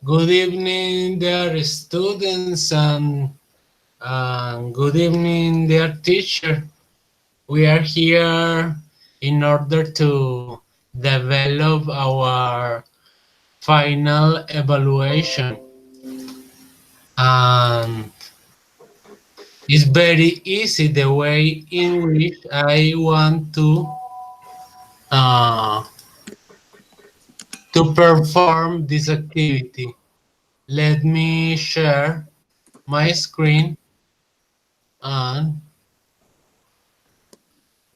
Good evening, dear students, and good evening, dear teacher. We are here in order to develop our final evaluation, and it's very easy the way in which I want uh, to perform this activity. Let me share my screen. And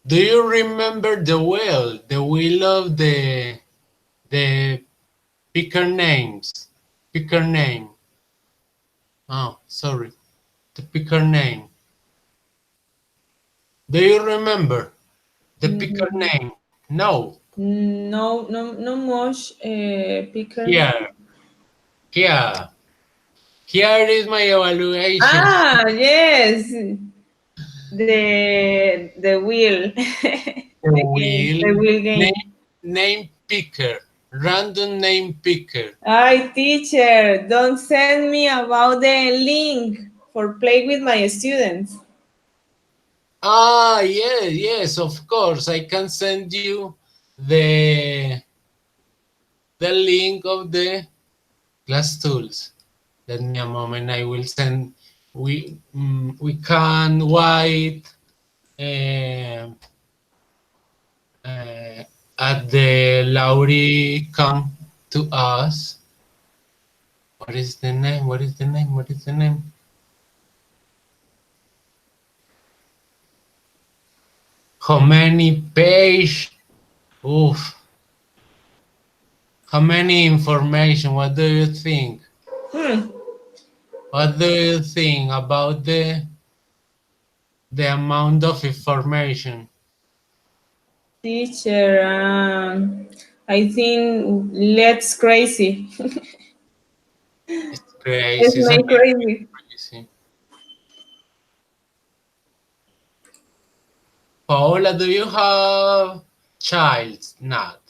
do you remember the wheel? The wheel of the picker names. Picker name. Oh, sorry. The picker name. Do you remember the picker Mm, name? No. no, no, no much picker name. Here. Here. Here is my evaluation. Ah, yes, the wheel, The the game, wheel. the wheel Name, game. name picker. Random name picker. Hi, teacher, don't send me about the link for play with my students. Ah, yes, yes, of course. I can send you the the link of the class tools. Let me a moment. I will send. We can write uh, uh, at the Lauri come to us. What is the name? What is the name? What is the name? How many page? Oof. How many information? What do you think? Hmm. What do you think about the amount of information? Teacher, I think let's crazy. It's Let's crazy. It's a make little bit crazy. crazy. Paola, do you have child? Not.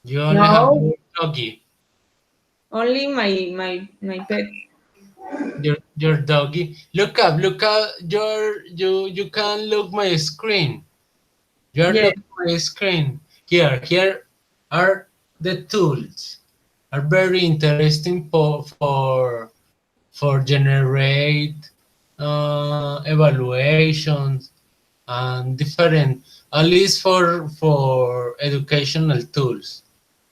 You only have No, your doggy. only my pet. Your doggy. Look up. Look up. You can look my screen. You're Yes. looking my screen. Here are the tools. Are very interesting for generate evaluations and different, at least for educational tools.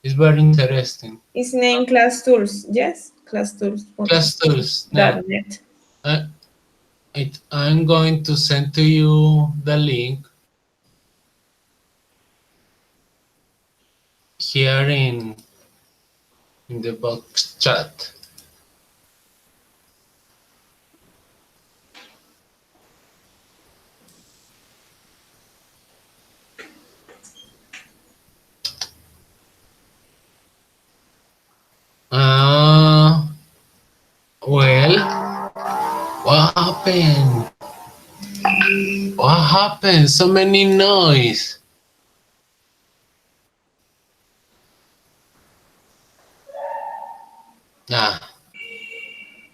It's very interesting. It's named Class Tools. Yes, Class Tools. Class tools. Now, Dot net. I, I'm going to send to you the link here in the box chat. Uh, well, what happened? What happened? So many noise. Ah,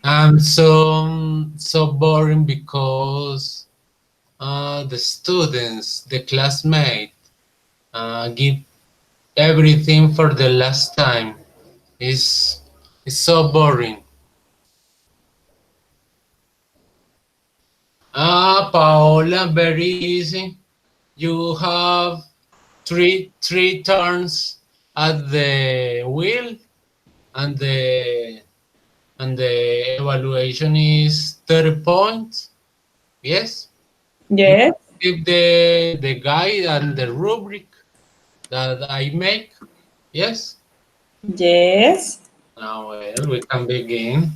I'm so boring because the students, the classmate, give everything for the last time. It's it's so boring. Ah, Paola, very easy. You have three turns at the wheel, and the evaluation is 30 points. Yes, you Yes. give the guide and the rubric that I make. Yes. Yes. Now, well, we can begin.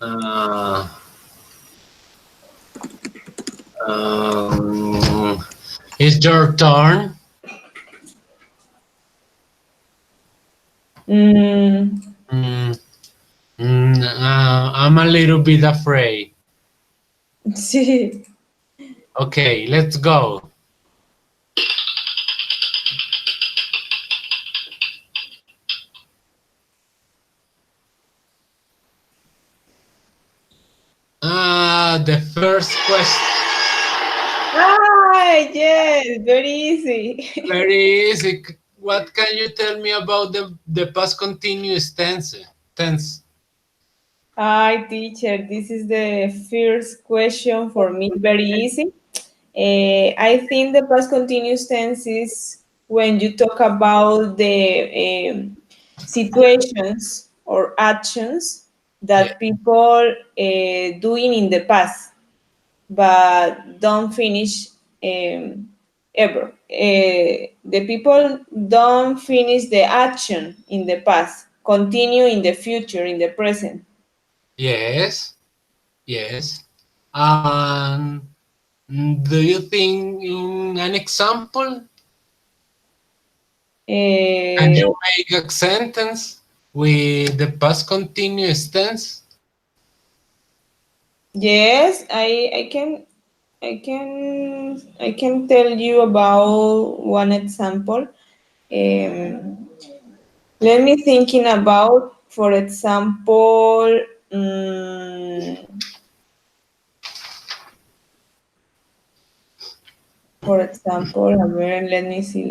Uh, um, it's your turn. Mm, Mm, I'm a little bit afraid. sí. Okay, let's go. the first question. Ah, yes, very easy. Very easy. What can you tell me about the past continuous tense? Hi, teacher. This is the first question for me. Very easy. I think the past continuous tense is when you talk about the situations or actions Yeah. that people doing in the past, but don't finish ever. The people don't finish the action in the past, continue in the future, in the present. Yes. Yes. And do you think in an example can Uh, you make a sentence with the past continuous tense? yes, I can tell you about one example. Um, Let me thinking about, for example, a ver, let me see.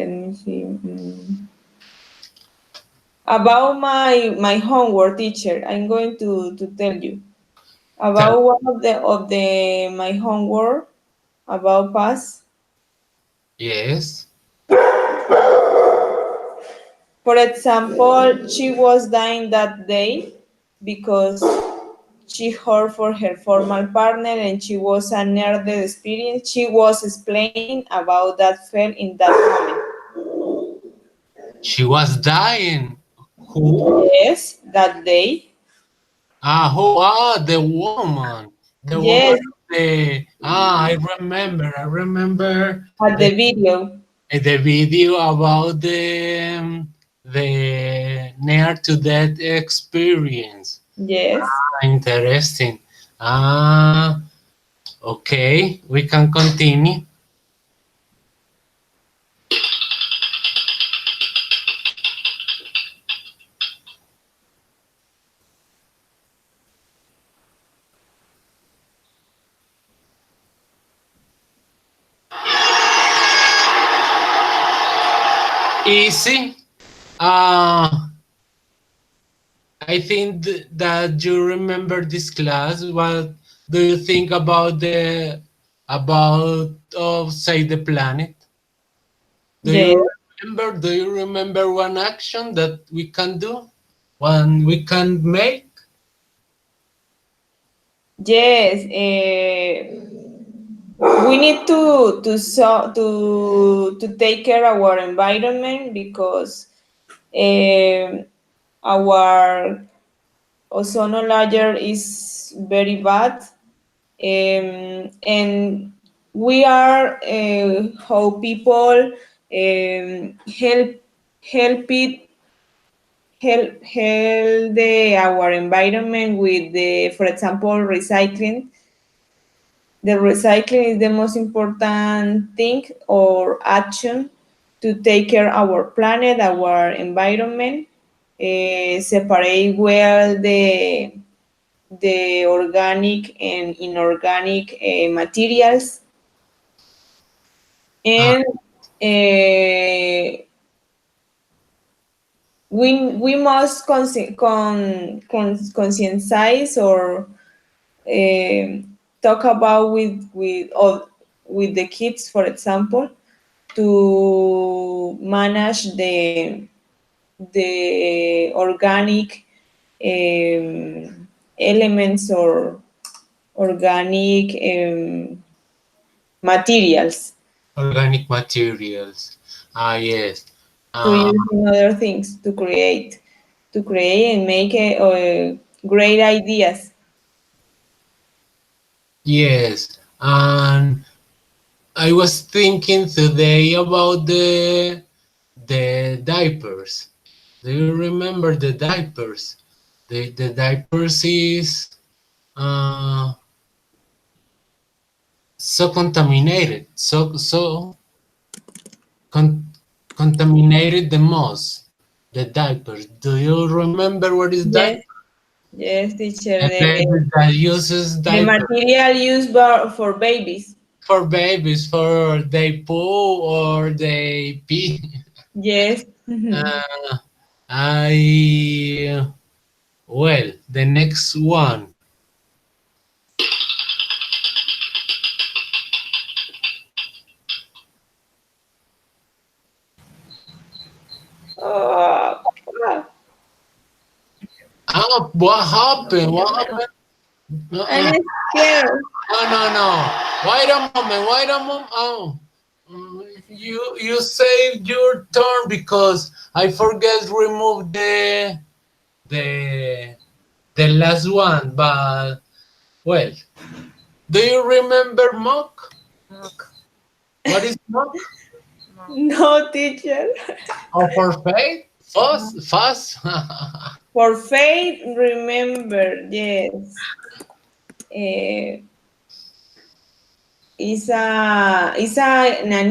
About my homework, teacher. I'm going to tell you Tell. about one of the my homework about past. Yes. For example, she was dying that day because she heard for her former partner and she was a near death experience. She was explaining about that felt in that She was dying. Who? moment. Yes, that day. Ah, who? Ah, the woman. The woman. Yes, I remember. I remember at the video. the video about the near to death experience. Yes. Interesting. Ah, okay. We can continue. Easy. Uh, I think that you remember this class. What do you think about the about of say the planet? Do Yes. you remember? Do you remember one action that we can do? One we can make? Yes. We need to take care of our environment because our ozone layer is very bad, and we are how people help our environment with the, for example, recycling. The recycling is the most important thing or action to take care our planet, our environment, separate well the organic and inorganic materials, Ah, and we must conscientize or talk about with the kids, for example, to manage the organic elements or organic materials organic materials. Ah, yes. to Uh, use in other things to create and make great ideas. yes. And I was thinking today about the diapers. Do you remember the diapers? The diapers is uh, so contaminated, con- contaminated the most. The diapers. Do you remember what is Yes, diaper? Yes, teacher. A baby that uses The diapers material used for babies. for babies, for they poo or they pee. Yes. Uh, I well, the next one. Oh, What happened? What happened? I'm Uh-uh. scared. No, no, no. Wait a moment. Wait a moment. Oh, you saved your turn because I forget remove the the last one. But well, do you remember mock? Mock. What is mock? Mock. No, teacher. Or for faith? Fast, fast. For faith, remember, yes. Is an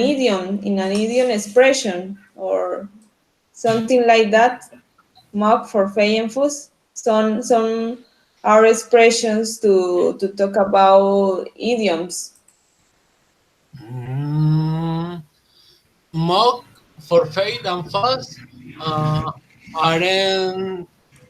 idiom expression or something like that. Mock for faith and fuss. Some are expressions to talk about idioms. Mm, mock for faith and fast uh, aren't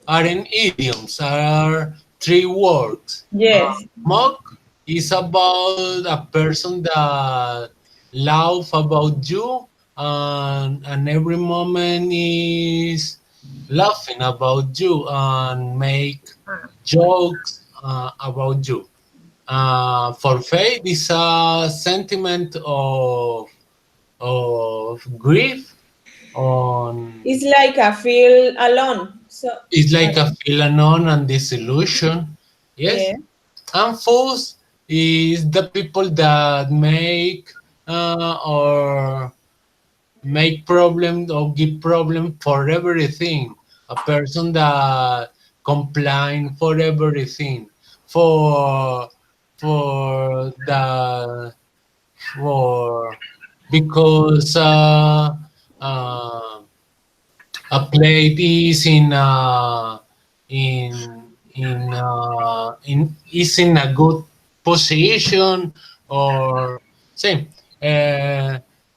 aren't idioms. Are three words. Yes, Mock is about a person that laugh about you and every moment is laughing about you and make jokes about you. For faith is a sentiment of grief on it's like I feel alone. So it's like a feel unknown and disillusion. Yes, yeah, and fools is the people that or make problem or give problem for everything. A person that complain for everything, for the for because uh, a plate is in is in a good position or same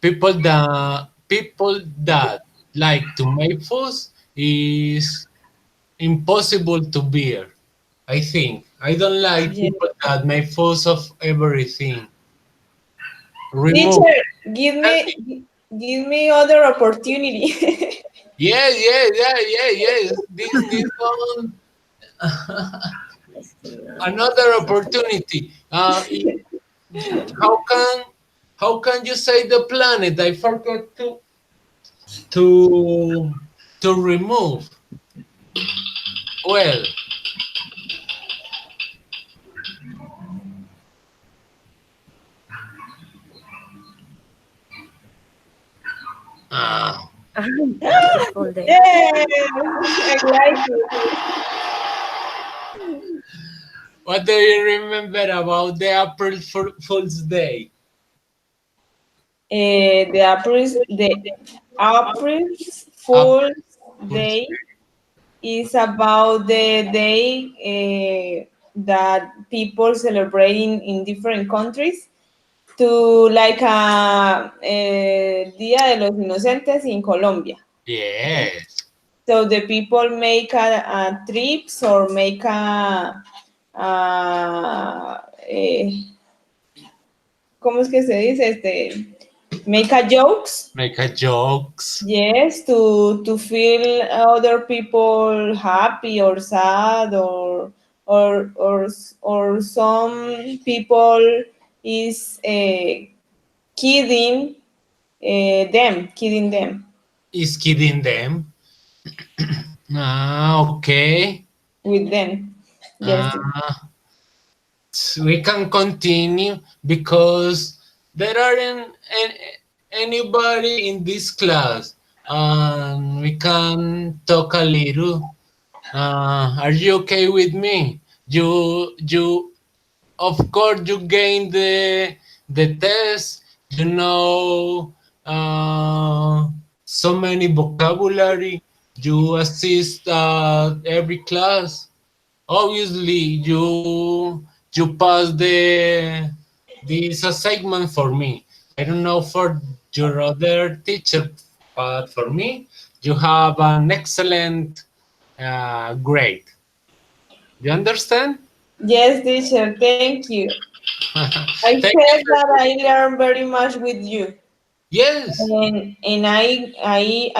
people that like to make food is impossible to bear. I think I don't like yeah. people that make food of everything. Remove. Teacher, Tell me. give me other opportunity. Yeah, yeah, yeah, yeah, yes. This one another opportunity. How can how can you say the planet? I forgot to to remove. Well, uh, April Day. Yes, I like it. what do you remember about the April Fool's Day? The April April Fool's Fool's Day is about the day that people celebrate in different countries to like a Día de los Inocentes in Colombia. Yes. So the people make a trips or make a ¿cómo es que se dice? Make a jokes. Make a jokes. Yes, to feel other people happy or sad or some people is kidding them Is kidding them. Ah, okay. with them. Yes. Ah, we can continue because there aren't anybody in this class and we can talk a little. Are you okay with me? You of course you gain the test. You know so many vocabulary. You assist every class. obviously you pass this assignment for me. I don't know for your other teacher, but for me, you have an excellent grade. You understand? Yes, teacher, thank you. I Thank said you. that I learned very much with you. Yes. And I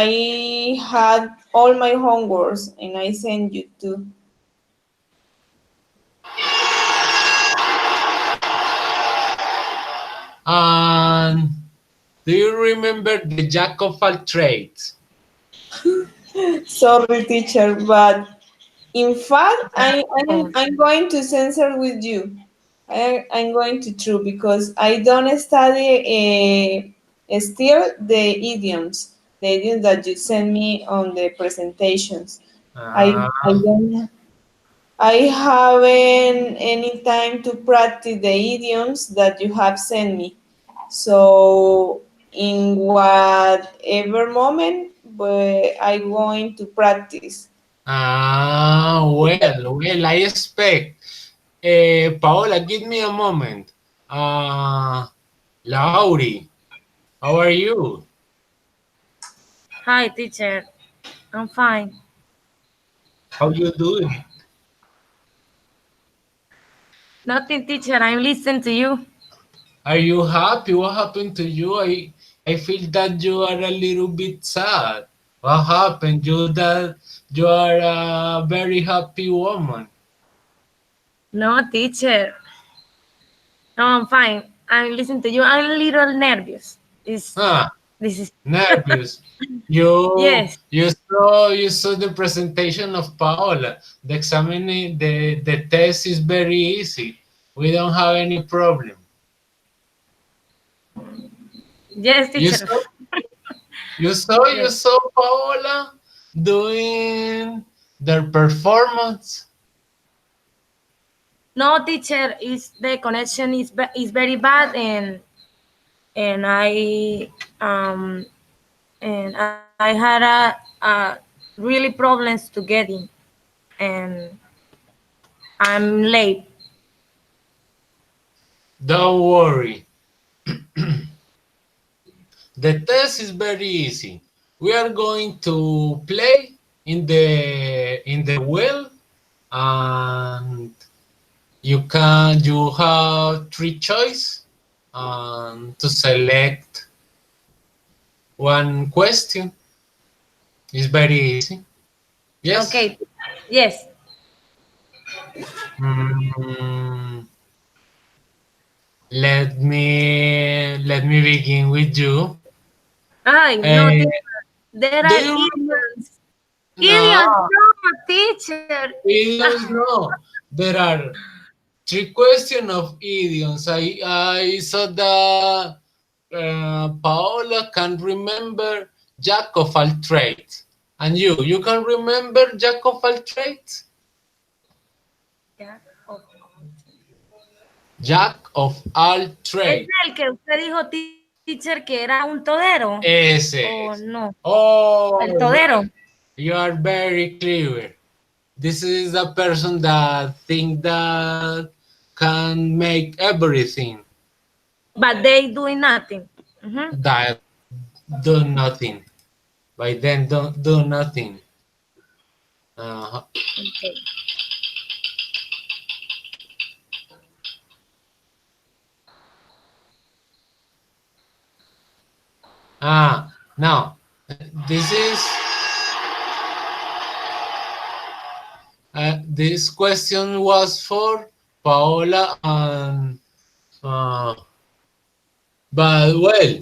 had all my homeworks and I sent you too. And do you remember the jack of all trades? Sorry, teacher, but in fact, Oh, I'm going to censor with you. I'm going to true because I don't study still the idioms that you send me on the presentations. I Ah, don't I haven't any time to practice the idioms that you have sent me. So in whatever moment, but I'm going to practice. well, I expect. Paola, give me a moment. Lauri, how are you? hi, teacher. I'm fine. How you doing? Nothing, teacher. I'm listening to you. Are you happy? What happened to you? I feel that you are a little bit sad. What happened? You are a very happy woman. No, teacher. No, I'm fine. I'm listening to you. I'm a little nervous. Huh? This is Nervous. You yes. you saw the presentation of Paola. The test is very easy. We don't have any problem. Yes, You teacher. saw you Yes. saw Paola doing their performance. No, teacher. Is the connection is very bad and um I had a really problems to get in and I'm late. Don't worry. The test is very easy. We are going to play in the wheel, and you have three choice to select one question. It's very easy. Yes. Okay. Yes. Mm, let me begin with you. I no Uh, teacher. There do are you remember? idioms. No, Idioms, no, teacher. idioms. No, there are three question of idioms. I saw that Paola can remember jack of all trades, and you can remember jack of all trades. Ya, oh. Jack of all ¿Es trades. el que usted dijo, teacher, que era un todero? Ese ¿O es. no? El Oh, todero. you are very clever. This is a person that think that can make everything But they doing nothing. Mhm. that do nothing. By then, don't do nothing. Uh, Okay. now this is this question was for Paola and but well,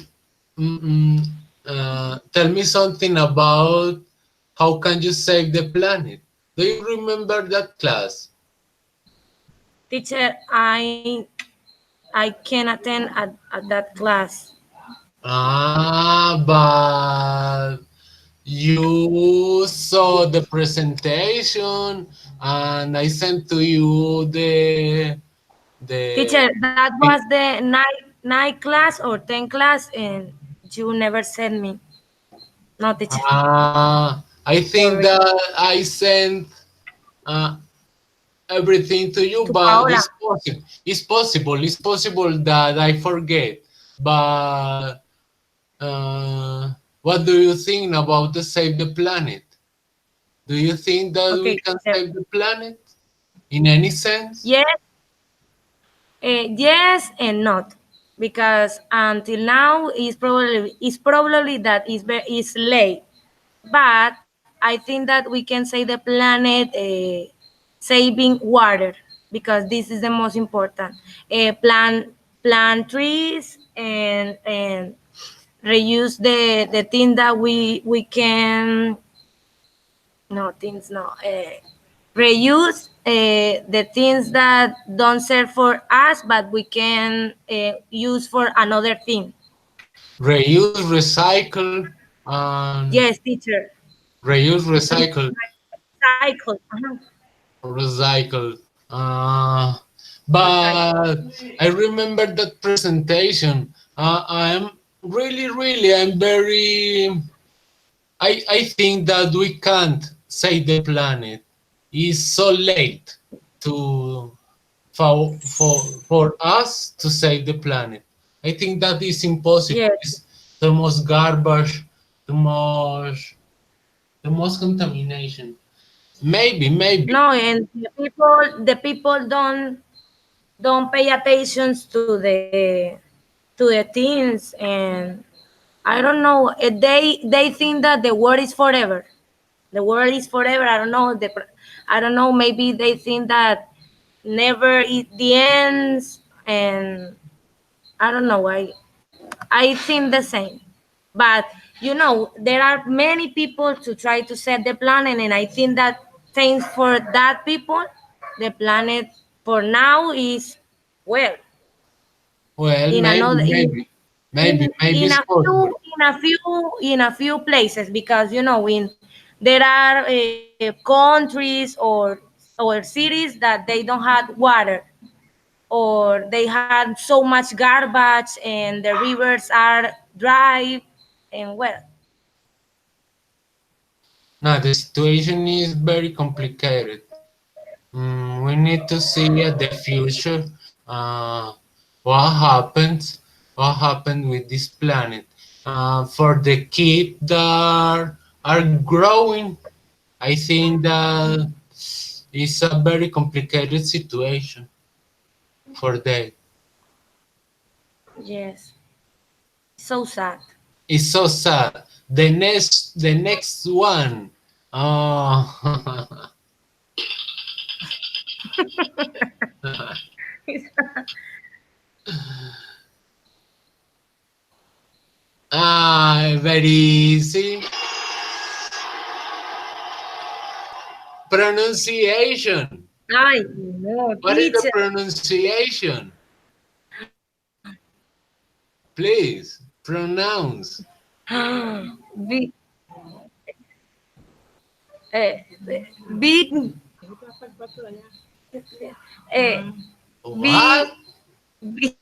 mm, mm, tell me something about how can you save the planet? Do you remember that class? Teacher, I can attend at that class. But you saw the presentation and I sent to you the Teacher, that was the night class or 10 class and you never sent me. No, teacher. I think Sorry. that I sent uh, everything to you, To but Paola. it's possible. It's possible. It's possible that I forget. But what do you think about the Save the Planet? Do you think that we Okay, can teacher. save the planet in any sense? Yes, yes and not, because until now it's probably that it's late. But I think that we can save the planet saving water, because this is the most important. Plant trees and reuse the thing that we can, no things, no reuse the things that don't serve for us, but we can use for another thing. Reuse, recycle, and Yes, teacher. reuse, recycle, Cycle. Uh-huh. recycle. Recycle. But I remember that presentation. I'm I'm very. I think that we can't save the planet. It's so late to for us to save the planet. I think that is impossible. Yes. It's the most garbage, the most the most contamination. Maybe. No, and the people don't pay attention to the things, and I don't know. They think that the world is forever. The world is forever. I don't know. I don't know. Maybe they think that never it the ends, and I don't know. I think the same. But there are many people to try to set the planet, and I think that thanks for that people, the planet for now is well Well, in maybe, another maybe, maybe, maybe in it's a few possible. in a few places, because in there are countries or cities that they don't have water, or they had so much garbage and the rivers are dry, and well. No, the situation is very complicated. We need to see at the future uh, what happens, what happened with this planet. For the kids that are growing, I think that it's a very complicated situation for them. Yes, so sad. It's so sad. The next one. Oh, very easy. Pronunciation. Ay, no, What is the teacher. pronunciation? Please pronounce. Big, big, eh, big, What? big.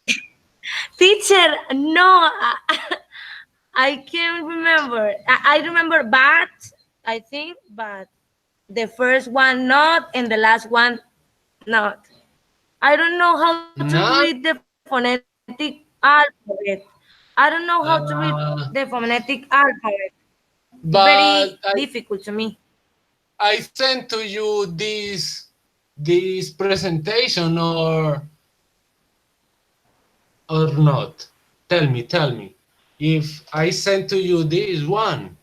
Teacher, no, I can't remember. I remember but, I think, but the first one not, and the last one not. I don't know how to read Not. the phonetic alphabet. I don't know how to read the Uh, phonetic alphabet. It's very but difficult to me. I sent to you this presentation or not. Tell me. If I sent to you this one,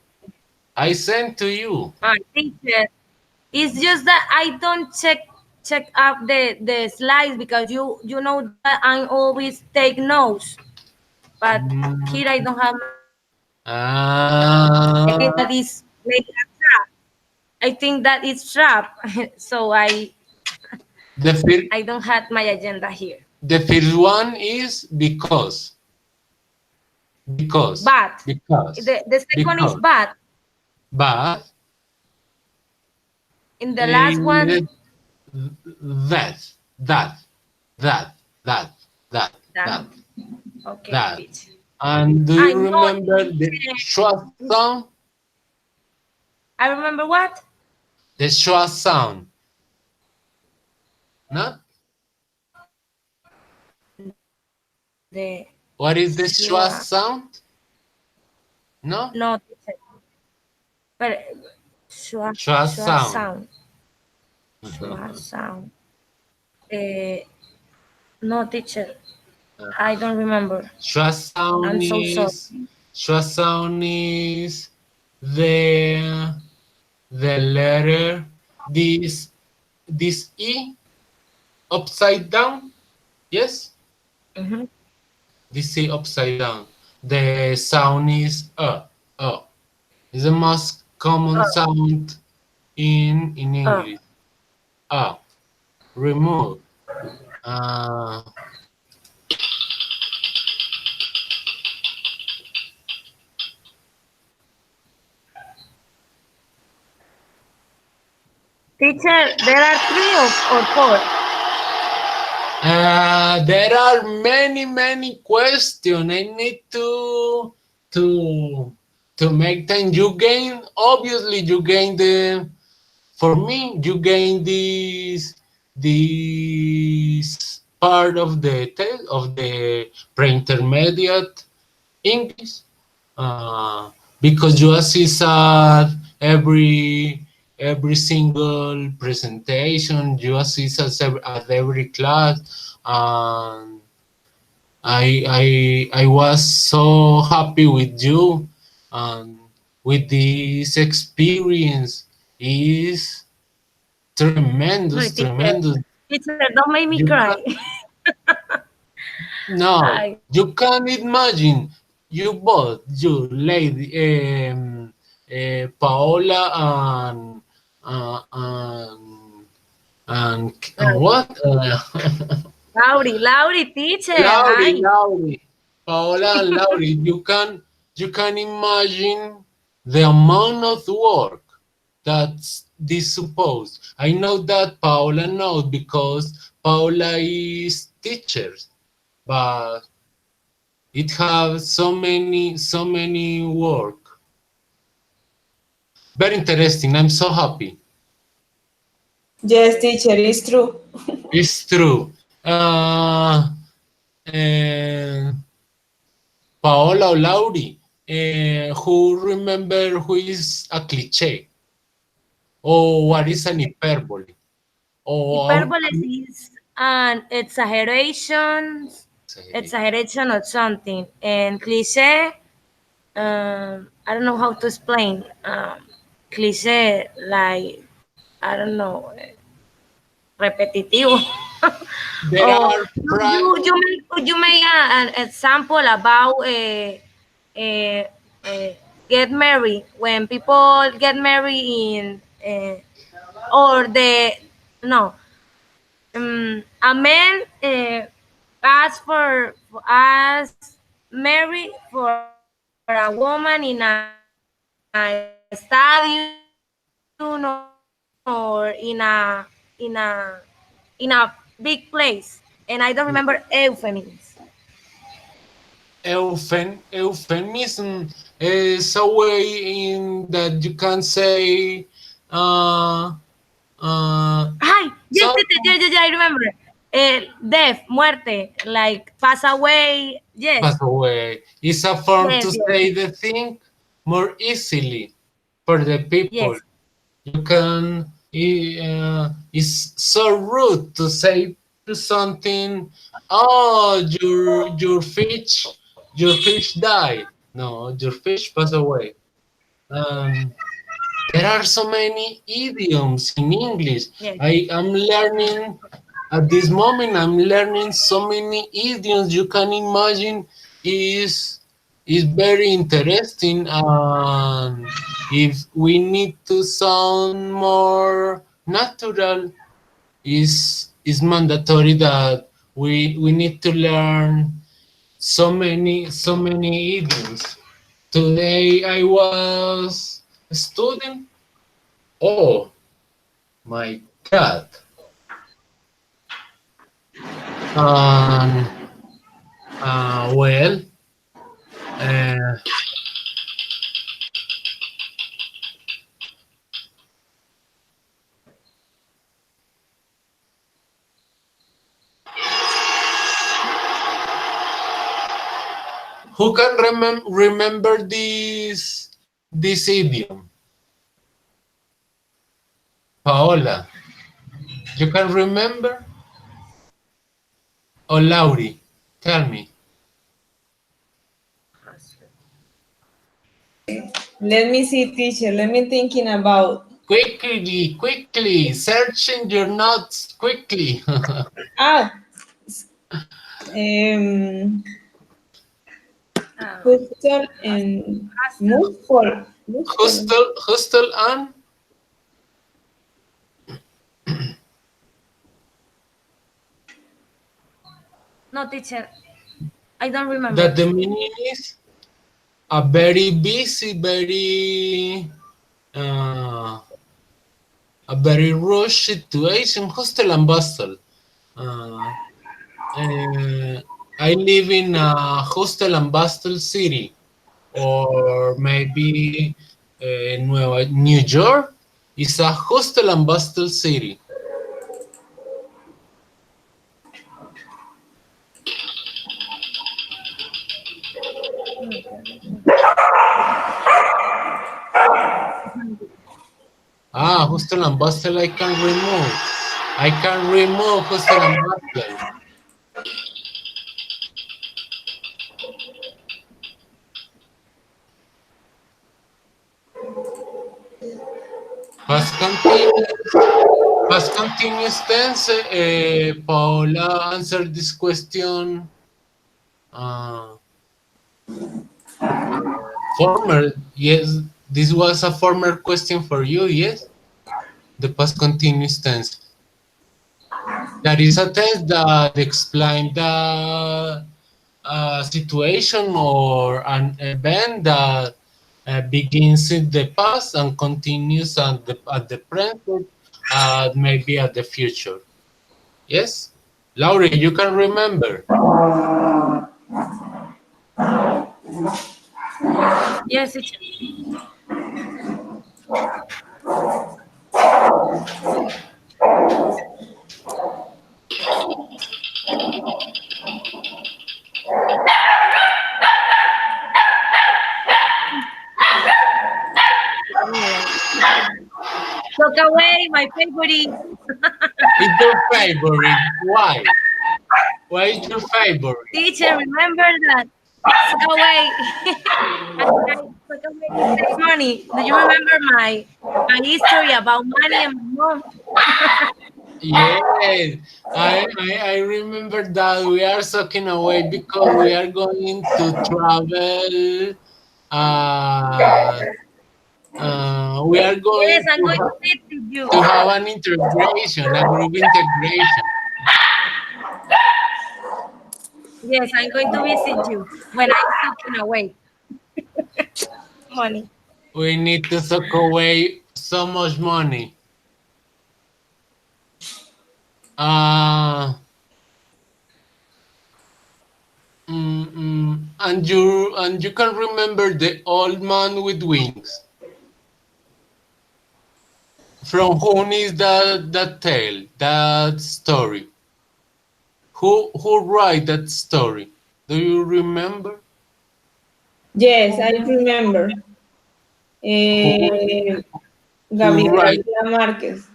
I sent to you. Teacher, it's just that I don't check up the slides, because you know that I always take notes, but here I Mm, don't have my notes. I think ah, that is maybe a trap. I think that it's trap. So the first I don't have my agenda here. the first one is because But because the second is because but. but In the last eh, one, that that that that that that. that Okay, that. teacher. And do I you know, remember the teacher. schwa sound? I remember what? The schwa sound. Not? The What is the schwa schwa. sound? No? No, teacher. But Schwa schwa sound. sound. Schwa sound. Uh, no, teacher. I don't remember. Schwa sound I'm so sorry. is the letter this E upside down. Yes? Mhm. This E upside down. The sound is It's the most common sound in Uh, English. Remove. Uh, teacher, there are three or four. there are many questions. I need to to make them. You gain, obviously you gain the, for me you gain this part of the of the pre-intermediate English, because you assist at every single presentation, you assist at every class, and I was so happy with you, and with this experience is No, tremendous, teacher. tremendous. Teacher, don't make me You cry. can, no, I, you can't imagine. You both, you lady, Paola and what? Lauri, teacher. Laurie, Hi. Laurie, Paola and Laurie. You can imagine the amount of work that's this supposed. I know that Paola knows because Paola is teachers, but it has so many work. Very interesting. I'm so happy. Yes, teacher, it's true. It's true. And Paola or Lauri, who remember who is a cliche or what is an hyperbole or Hyperbole is an exaggeration of something. And cliché, I don't know how to explain. Cliché, like, I don't know, repetitivo. there Oh, are you make an example about uh, uh, get married when people get married in or the no a man ask marry for a woman in a stadium or in a big place, and I don't remember euphemisms. euphemism is a way in that you can say uh, Hi, yes, some yes, yes, I remember. Death, muerte, like pass away. pass Yes, away. It's a form yes, to yes, say the thing more easily for the people. yes. You can, it's so rude to say to something, oh, your fish died. No, your fish passed away. Um, there are so many idioms in English. Yes. I am learning at this moment. I'm learning so many idioms. You can imagine is very interesting. If we need to sound more natural, is mandatory that we need to learn so many idioms. Today I was studying. Oh my God. Um, well, uh, Who can remember this idiom? Paola, you can remember? Or Laurie, tell me. Let me see, teacher. Let me thinking about. Quickly, searching your notes quickly. Ah, Hustle and Muscle. Hustle and No, teacher, I don't remember. that the meaning is a very busy, a very rush situation, hustle and bustle. I live in a hustle and bustle city, or maybe New York is a hustle and bustle city. Hustle and bustle I can remove. I can remove hustle and bustle. Past continuous tense. Paola answered this question. Former, yes. This was a former question for you, yes? The past continuous tense. That is a tense that explains the situation or an event that begins in the past and continues at the present, maybe at the future. Yes? Laurie, you can remember. Yes, teacher. Look away, my favorite. It's your favorite. Why? Why is your favorite? Teacher, remember that. Look away. Look away to save money. Do you remember my history about money and my mom? Yes, I remember that we are sucking away because we are going to travel. We are Yes, going I'm going to visit you. to have an integration, a group integration. Yes, I'm going to visit you when I'm talking away. Money. We need to suck away so much money. And you can remember the old man with wings. From whom is that tale, that story? Who write that story? Do you remember? Yes, I remember. Gabriel Write? García Márquez.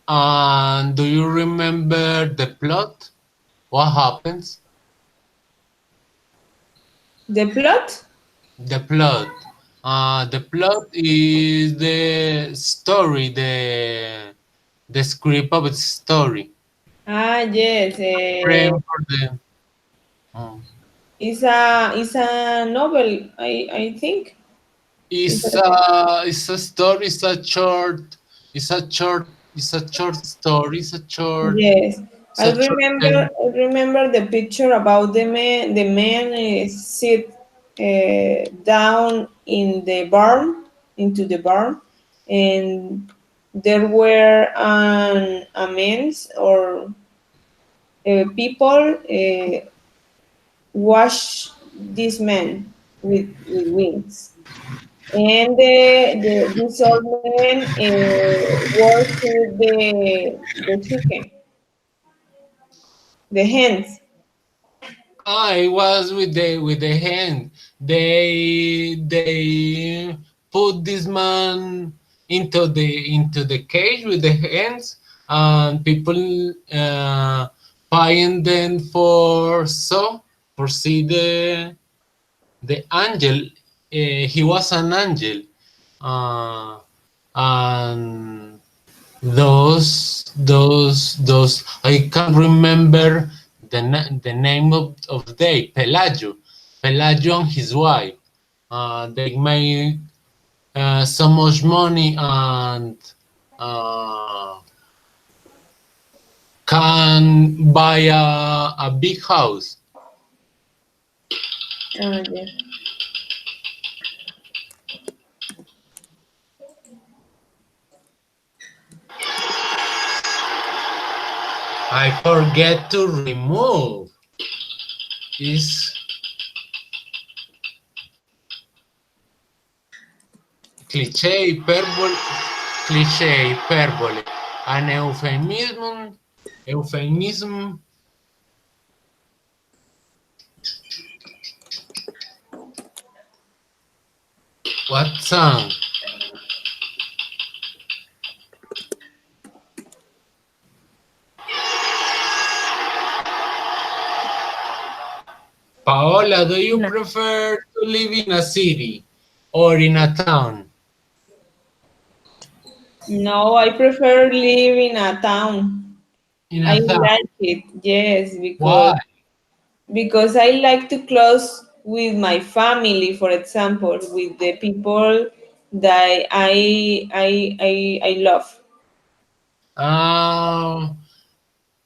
And do you remember the plot? What happens? The plot? The plot. The plot is the story, the script of the story. Yes. Frame for the. It's a novel, I think. It's a story. It's a short story. It's a short. Yes, It's a short I remember the picture about the man. The man is sit down in the barn, into the barn, and there were an amends or people wash this man with wings. And this old man works with the chicken, the hens. It was with the hand. They put this man into the cage with the hands, and people find them for see the angel. He was an angel, and those I can't remember the name of they Pelagio and his wife. They made so much money and uh, can buy a big house. Ah, yeah. I forget to remove is cliché, hyperbole, an euphemism. What song? Paola, do you No. prefer to live in a city or in a town? No, I prefer live in a town. In I a town. like it, yes, Why? because I like to close with my family, for example, with the people that I love. Um,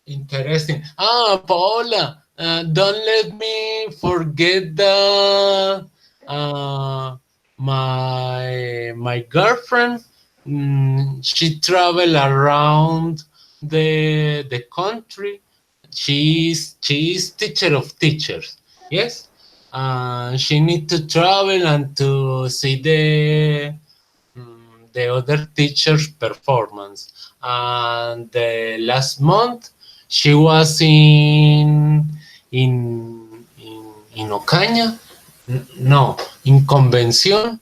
Interesting. Paola, don't let me forget the my girlfriend. She travel around the country. She's teacher of teachers. Yes. She need to travel and to see the other teacher's performance. And last month she was in Ocaña, no, in Convención,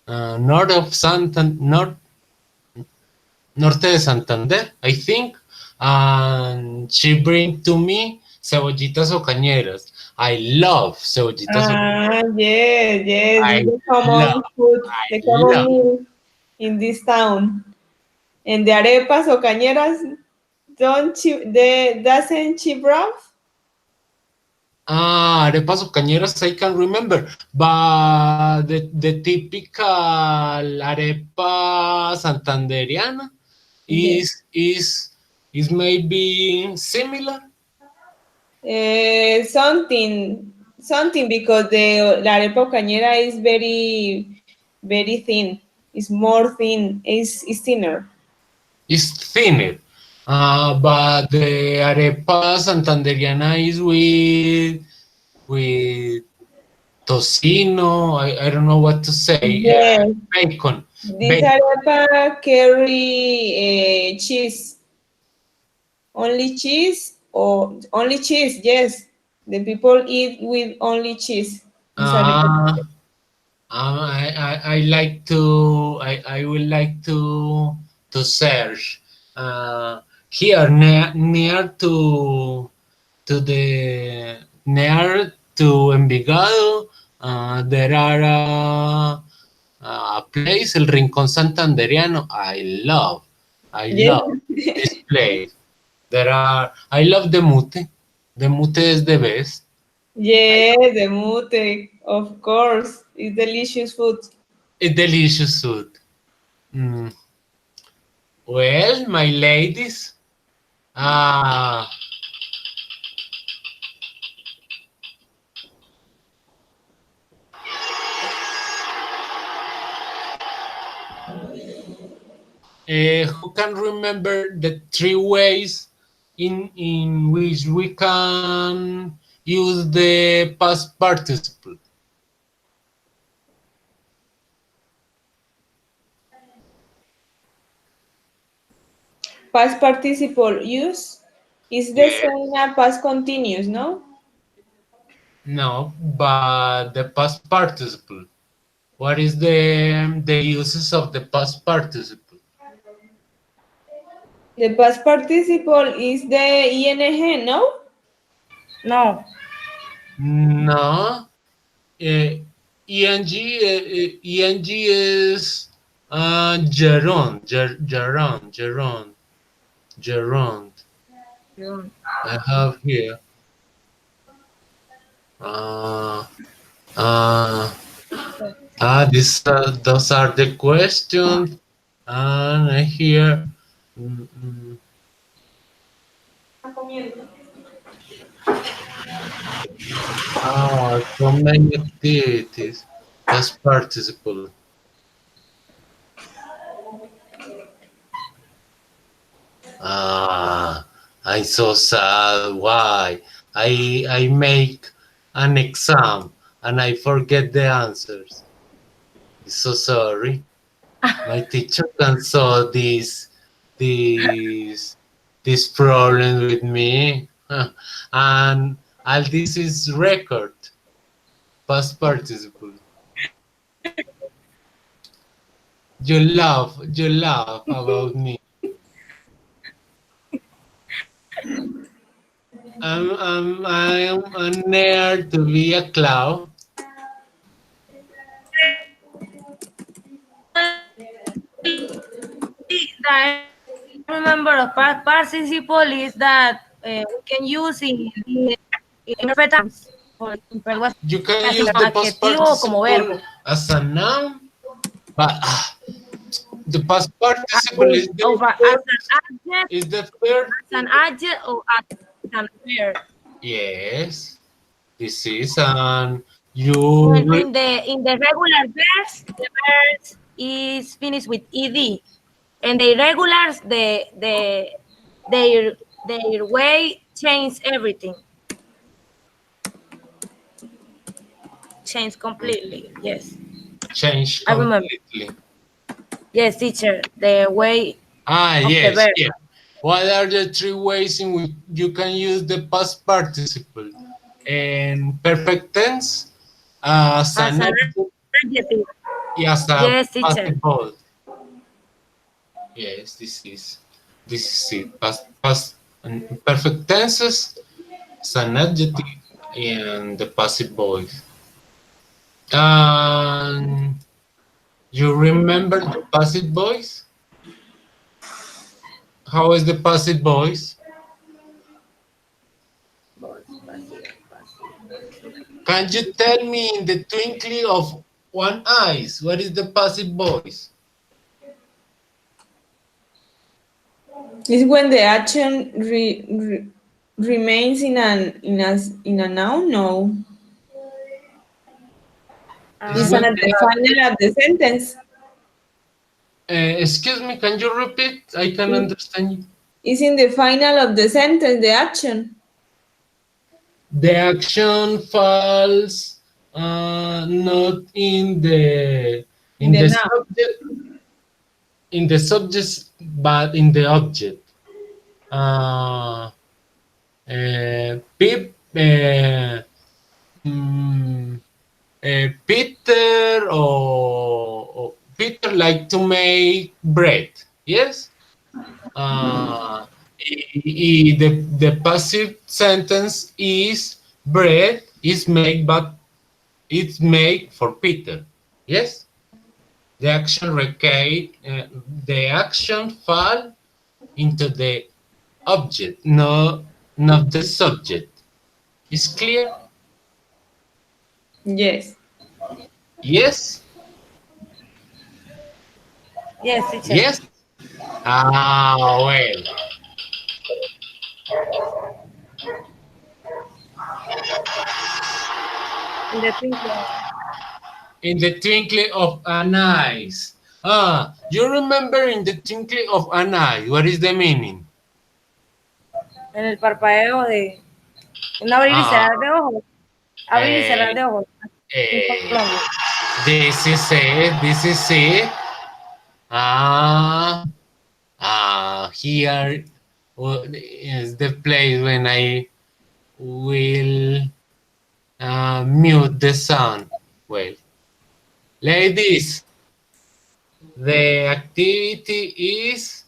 north of norte de Santander, I think, and she bring to me cebollitas ocañeras. I love cebollitas ocañeras. Ah, yes, yes, I it's the common food, I the common love. meal in this town. And the arepas o cañeras doesn't cheap rough? Arepas o cañeras, I can remember, but the typical arepa santanderiana Yes. is maybe similar. Something because la arepa o cañera is very thin. It's more thin. It's thinner. It's thinner, but the arepa santanderiana is with tocino. I don't know what to say. Yes, Bacon, this bacon. arepa carry cheese. Only cheese or only cheese? Yes, the people eat with only cheese. This arepa. Uh, I like to I would like to search here near near to Envigado. There are a place, El Rincón Santanderiano. I Yes. love this place. I love the mute. The mute is the best. Yes, the mute, of course. It's delicious food. A delicious food. Mm. Well, my ladies, uh, who can remember the three ways in which we can use the past participle? Past participle use. It's the same as past continuous, no? No, but the past participle. What is the uses of the past participle? The past participle is the ing, no? No. No. ENG, ENG is gerund, gerund. I have here. Those are the questions. And here, so many activities. Past participle. I'm so sad. Why? I make an exam and I forget the answers. I'm so sorry. My teacher can solve this this problem with me. And all this is record. Past participle. You laugh about me. I'm a nerd to be a clown. I remember of past participle is that we can use in perfect times. Por ejemplo, algo You can así use como the past adjetivo o como verbo. participle as a noun, but the past participle is As the third. an adjective or as an verb. Yes, this is and you. And in the regular verbs, the verbs is finished with ed, and the irregulars their way change everything. Change completely. Yes. Change I remember. completely. Yes, teacher. The way. Yes, verb. yeah. What are the three ways in which you can use the past participle? And perfect tense, as an adjective. yes, Yes, teacher. participle. Yes, this is it. Past and perfect tenses, as an adjective, and the passive voice. You remember the passive voice? How is the passive voice? Can you tell me in the twinkling of one eye, what is the passive voice? It's when the action remains in a noun, no. It's at the final of the sentence. Excuse me, can you repeat? I can understand you. It's in the final of the sentence, the action. The action falls not in the subject, but in the object. Peter or Peter like to make bread. Yes. The passive sentence is bread is made, but it's made for Peter. Yes. The action the action fall into the object, not the subject. Is clear? Yes. Yes. Yes, teacher. Yes. Well. In the twinkling of an eye. You remember in the twinkling of an eye? What is the meaning? En el parpadeo de un abrir y cerrar de ojos. Abrir y cerrar de ojos. This is it. This is it. Here is the place when I will mute the sound. Well, ladies, the activity is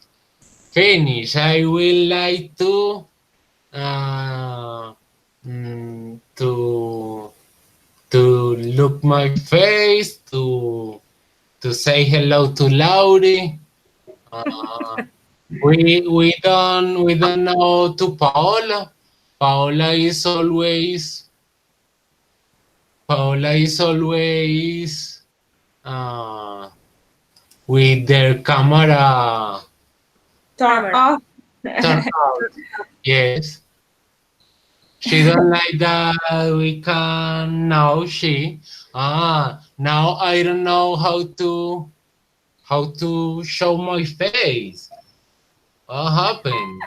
finished. I will like to uh, to look my face, to say hello to Laurie. Uh, we don't know to Paola. Paola is always uh, with their camera Turn Camera. off. turned out. Yes. She don't like that we can now now I don't know how to show my face. What happened?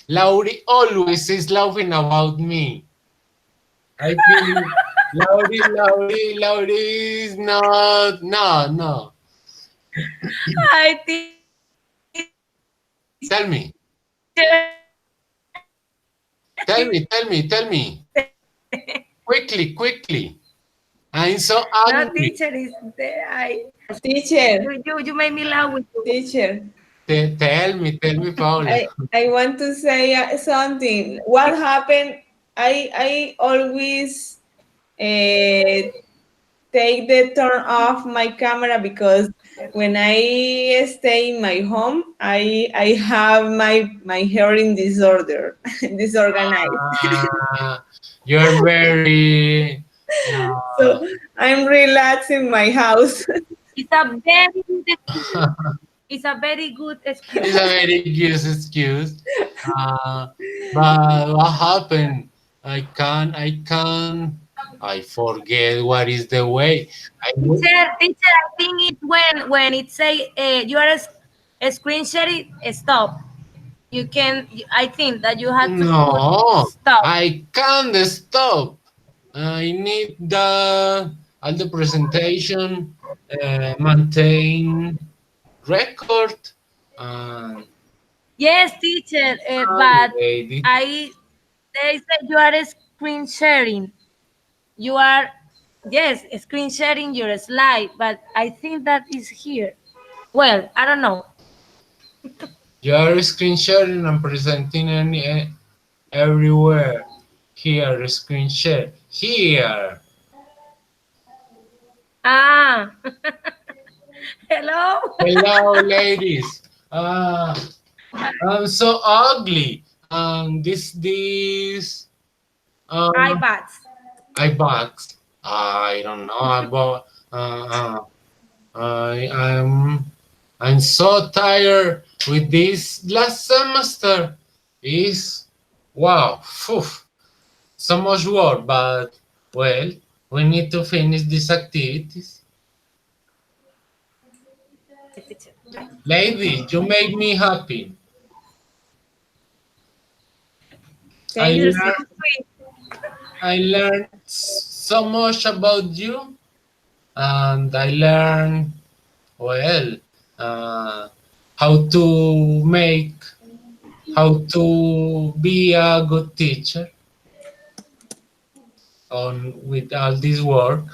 Laurie always is laughing about me. I think Laurie is not, no. Hi, teacher. Tell me, tell me. Quickly. I'm so No, angry. teacher is there. Teacher, You made me laugh with you. teacher. Tell me, Paula. I want to say something. What happened? I always take the turn off my camera because when I stay in my home, I have my hearing disorder, disorganized. You're very. So I'm relaxed in my house. It's a very good excuse. It's a very good excuse. It's a very good excuse. But what happened? I forget what is the way. Teacher, I think it's when it say you are a screen sharing, stop. You can. I think that you have to put No, stop. I can't stop. I need all the presentation maintain record. And Yes, teacher. But lady, they said you are screen sharing. You are, yes, screen sharing your slide, but I think that is here. Well, I don't know. you are screen sharing and presenting everywhere. Here, screen share. Here. Ah, hello. Hello, ladies. I'm so ugly. This iPads. iBox. I don't know about. I'm so tired with this last semester. Is wow, phew, so much work, but well, we need to finish these activities. Lady, you make me happy. I Thank you. You're so learned sweet. I learned so much about you, and I learned well uh, how to make how to be a good teacher on with all this work.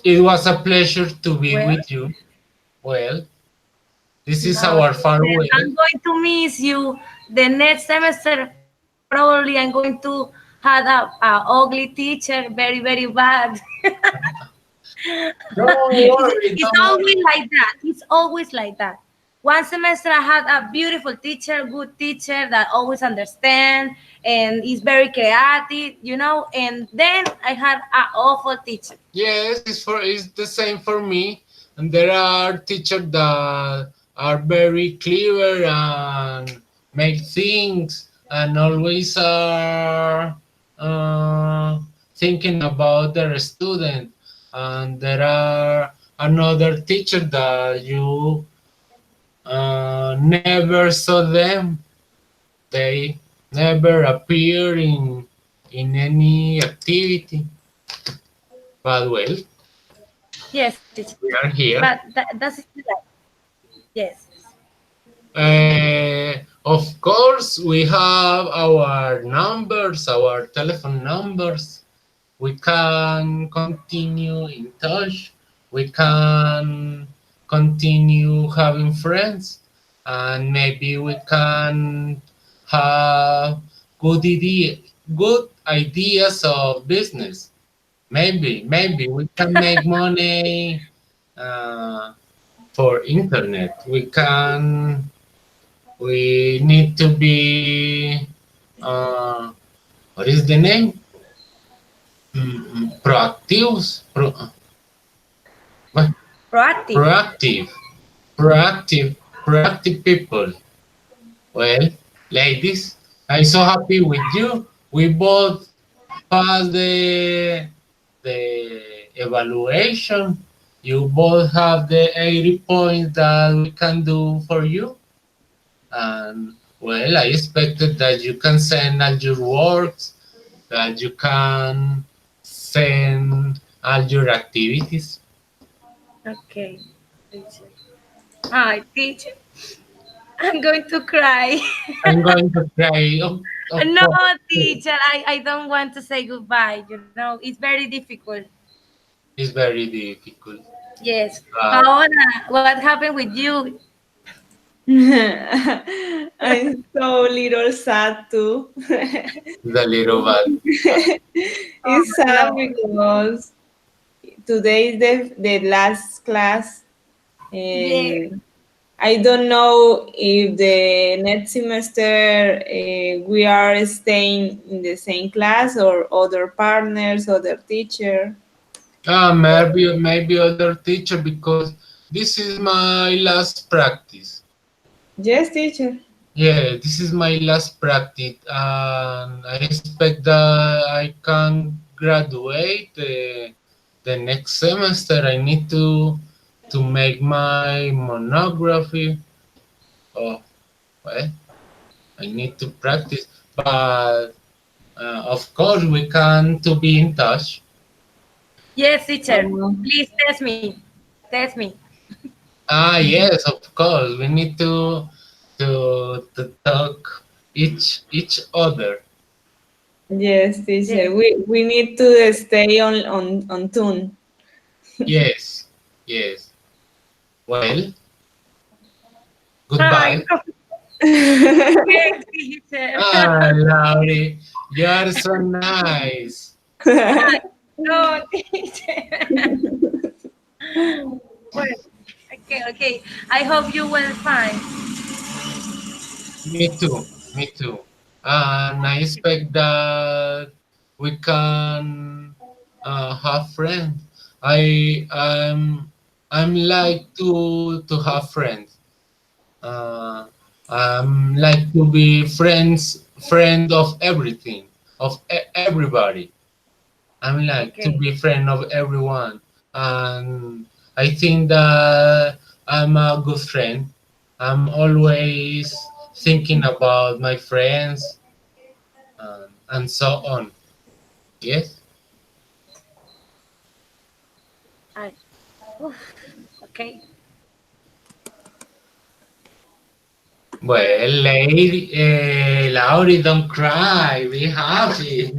It was a pleasure to be Well, with you. Well, this is no, our teacher, farewell. I'm going to miss you. The next semester, probably I'm going to have a ugly teacher, very, very bad. Don't it's, worry, it's don't always worry. like that. It's always like that. One semester I had a beautiful teacher, good teacher that always understand and is very creative, and then I had an awful teacher. Yes, it's the same for me. And there are teachers that are very clever and make things and always are thinking about their student. And there are another teacher that you never saw them. They never appear in any activity. But well, Yes, teacher. We are here. But that's it. Yes. Of course, we have our numbers, our telephone numbers. We can continue in touch. We can continue having friends, and maybe we can have good ideas of business. Maybe we can make money for internet. We need to be what is the name? Proactive. What? Proactive. Proactive. Proactive people. Well, ladies, I'm so happy with you. We both passed the evaluation. You both have the 80 points that we can do for you. And well, I expected that you can send all your works, that you can send all your activities. Okay, teacher. Hi, teacher. I'm going to cry. I'm going to cry. Of No, course. teacher, I don't want to say goodbye. You know, it's very difficult. It's very difficult. Yes. But Paola, what happened with you? I'm so little sad too. the little bad. It's sad No. because today is the last class, Yeah. and I don't know if the next semester we are staying in the same class or other partners, other teacher. Maybe other teacher because this is my last practice. Yes, teacher. Yeah, this is my last practice, and I expect that I can graduate the next semester. I need to make my monography. Oh, well, I need to practice, but of course we can to be in touch. Yes, teacher. Um, Please test me. Test me. Yes, of course. We need to talk each other. yes, Yes. teacher. We need to stay on tune. Yes, yes. Well, Hi. goodbye. Yes, teacher. Laurie, you are so nice. No, teacher. Well, okay. I hope you will find. Me too, me too. And I expect that we can have friends. I'm like to have friends. Uh, like to be friend of everything, of everybody. I'm like to Okay. be friend of everyone, and I think that I'm a good friend. I'm always thinking about my friends and so on. Yes. I, okay. Well, lady, Laurie, don't cry. Be happy.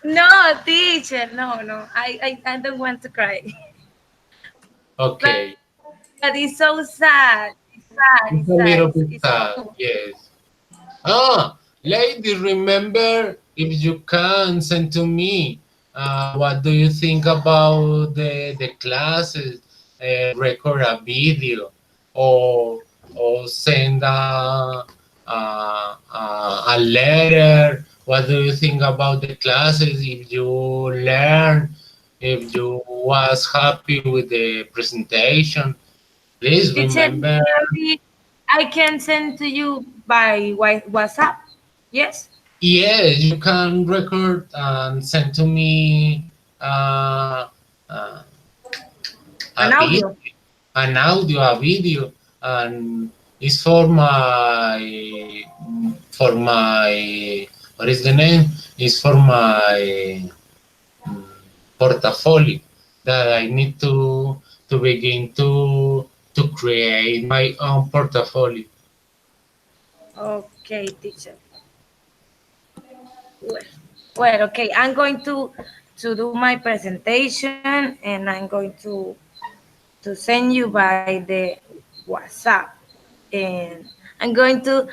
No, teacher. No. I don't want to cry. Okay. But it's so sad. It's sad. It's It's a sad. little It's, bit it's sad. so. Yes. Lady, remember if you can send to me what do you think about the classes, record a video, or send a letter. What do you think about the classes? If you learn, if you was happy with the presentation, please Teacher, remember. maybe I can send to you by WhatsApp. Yes, Yes, you can record and send to me uh, uh, an a video, audio. a video, and it's for my what is the name? It's for my mm, portfolio that I need to begin to create my own portfolio. Okay, teacher. Well, okay. I'm going to do my presentation, and I'm going to send you by the WhatsApp, and I'm going to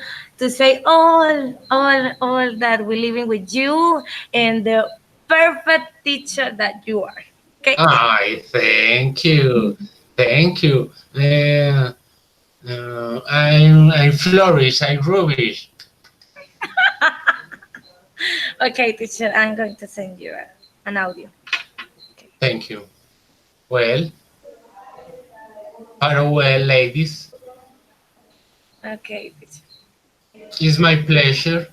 say all that we're living with you and the perfect teacher that you are. Okay. I thank you, thank you. I flourish, I rubbish. Okay, teacher. I'm going to send you an audio. Okay. Thank you. Well, farewell, ladies. Okay, teacher. It's my pleasure.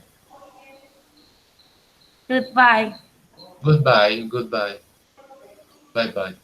Goodbye. Goodbye, goodbye. Bye bye.